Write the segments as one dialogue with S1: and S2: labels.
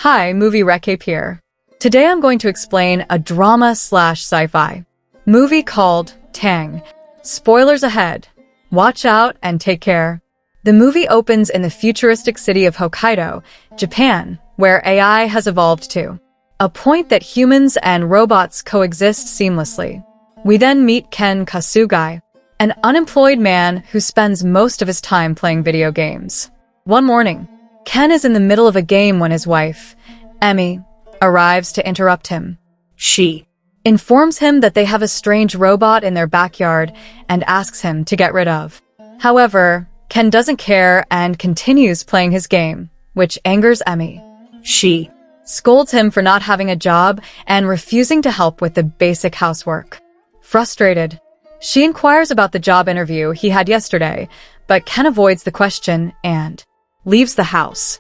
S1: Hi, Movie Recap here. Today I'm going to explain a drama/sci-fi movie called Tang. Spoilers ahead. Watch out and take care. The movie opens in the futuristic city of Hokkaido, Japan, where AI has evolved to a point that humans and robots coexist seamlessly. We then meet Ken Kasugai, an unemployed man who spends most of his time playing video games. One morning, Ken is in the middle of a game when his wife, Emmy, arrives to interrupt him. She informs him that they have a strange robot in their backyard and asks him to get rid of. However, Ken doesn't care and continues playing his game, which angers Emmy. She scolds him for not having a job and refusing to help with the basic housework. Frustrated, she inquires about the job interview he had yesterday, but Ken avoids the question and leaves the house.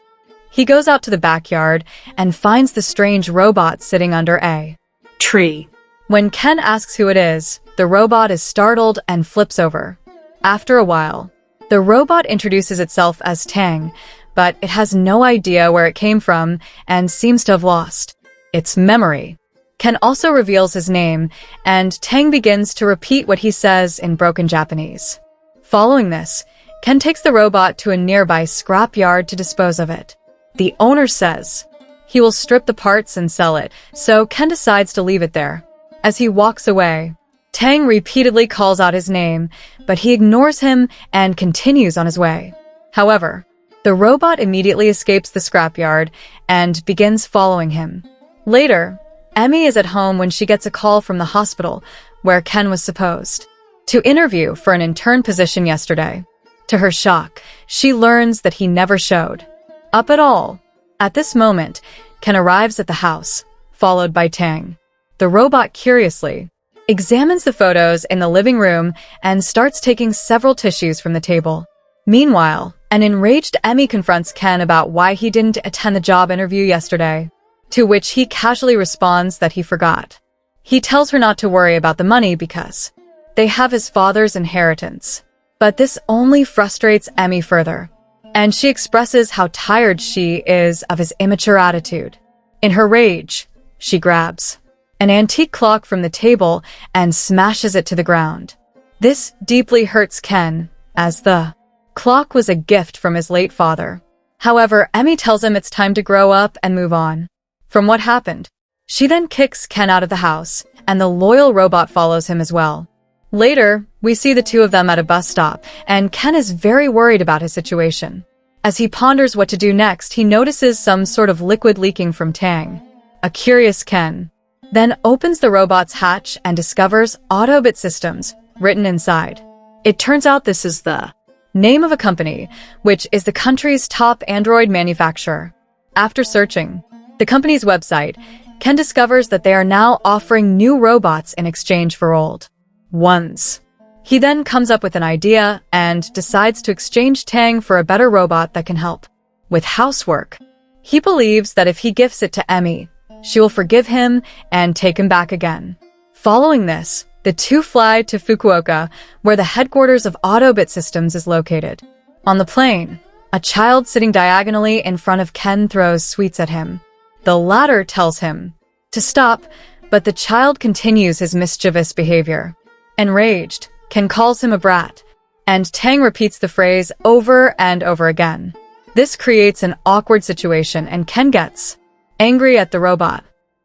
S1: He goes out to the backyard and finds the strange robot sitting under a tree. When Ken asks who it is, the robot is startled and flips over. After a while, the robot introduces itself as Tang, but it has no idea where it came from and seems to have lost its memory. Ken also reveals his name, and Tang begins to repeat what he says in broken Japanese. Following this, Ken takes the robot to a nearby scrapyard to dispose of it. The owner says he will strip the parts and sell it, so Ken decides to leave it there. As he walks away, Tang repeatedly calls out his name, but he ignores him and continues on his way. However, the robot immediately escapes the scrapyard and begins following him. Later, Emmy is at home when she gets a call from the hospital where Ken was supposed to interview for an intern position yesterday. To her shock, she learns that he never showed up at all. At this moment, Ken arrives at the house, followed by Tang. The robot curiously examines the photos in the living room and starts taking several tissues from the table. Meanwhile, an enraged Emmy confronts Ken about why he didn't attend the job interview yesterday, to which he casually responds that he forgot. He tells her not to worry about the money because they have his father's inheritance. But this only frustrates Emmy further, and she expresses how tired she is of his immature attitude. In her rage, she grabs an antique clock from the table and smashes it to the ground. This deeply hurts Ken, as the clock was a gift from his late father. However, Emmy tells him it's time to grow up and move on from what happened. She then kicks Ken out of the house, and the loyal robot follows him as well. Later, we see the two of them at a bus stop, and Ken is very worried about his situation. As he ponders what to do next, he notices some sort of liquid leaking from Tang. A curious Ken then opens the robot's hatch and discovers Autobot Systems written inside. It turns out this is the name of a company, which is the country's top android manufacturer. After searching the company's website, Ken discovers that they are now offering new robots in exchange for old ones. He then comes up with an idea and decides to exchange Tang for a better robot that can help with housework. He believes that if he gifts it to Emmy, she will forgive him and take him back again. Following this, the two fly to Fukuoka, where the headquarters of Autobot Systems is located. On the plane, a child sitting diagonally in front of Ken throws sweets at him. The latter tells him to stop, but the child continues his mischievous behavior. Enraged, Ken calls him a brat, and Tang repeats the phrase over and over again. This creates an awkward situation, and Ken gets angry at the robot.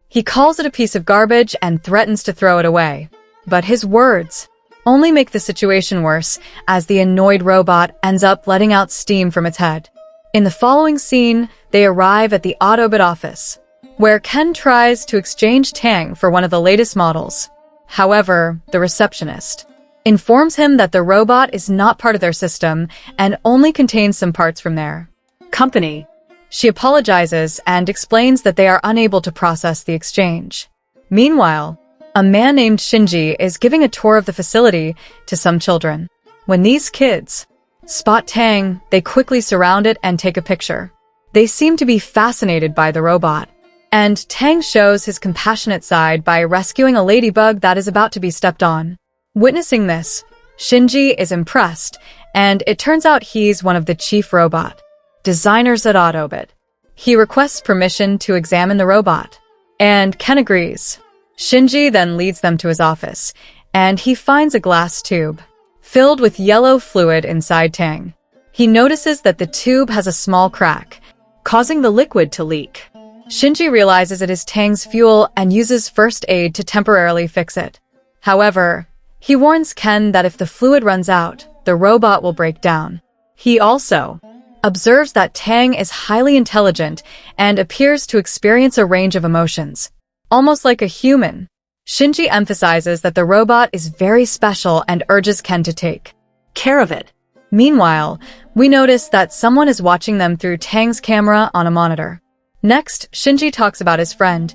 S1: He calls it a piece of garbage and threatens to throw it away. But his words only make the situation worse, as the annoyed robot ends up letting out steam from its head. In the following scene, they arrive at the Autobot office, where Ken tries to exchange Tang for one of the latest models. However, the receptionist informs him that the robot is not part of their system and only contains some parts from their company. She apologizes and explains that they are unable to process the exchange. Meanwhile, a man named Shinji is giving a tour of the facility to some children. When these kids spot Tang, they quickly surround it and take a picture. They seem to be fascinated by the robot, and Tang shows his compassionate side by rescuing a ladybug that is about to be stepped on. Witnessing this, Shinji is impressed, and it turns out he's one of the chief robot designers at Autobot. He requests permission to examine the robot, and Ken agrees. Shinji then leads them to his office, and he finds a glass tube filled with yellow fluid inside Tang. He notices that the tube has a small crack, causing the liquid to leak. Shinji realizes it is Tang's fuel and uses first aid to temporarily fix it. However, he warns Ken that if the fluid runs out, the robot will break down. He also observes that Tang is highly intelligent and appears to experience a range of emotions, almost like a human. Shinji emphasizes that the robot is very special and urges Ken to take care of it. Meanwhile, we notice that someone is watching them through Tang's camera on a monitor. Next, Shinji talks about his friend,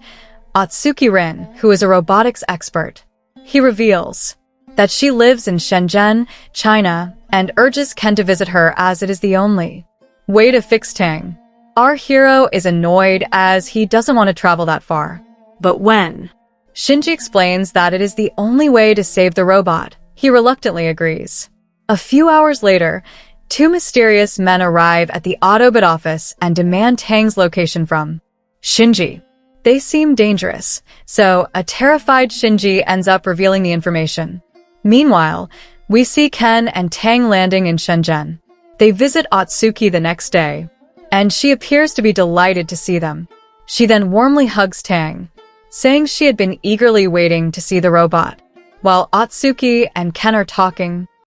S1: Atsuki Rin, who is a robotics expert. He reveals that she lives in Shenzhen, China, and urges Ken to visit her as it is the only way to fix Tang. Our hero is annoyed as he doesn't want to travel that far. But when Shinji explains that it is the only way to save the robot, he reluctantly agrees. A few hours later, two mysterious men arrive at the Autobot office and demand Tang's location from Shinji. They seem dangerous, so a terrified Shinji ends up revealing the information. Meanwhile, we see Ken and Tang landing in Shenzhen. They visit Atsuki the next day, and she appears to be delighted to see them. She then warmly hugs Tang, saying she had been eagerly waiting to see the robot. While Atsuki and Ken are talking,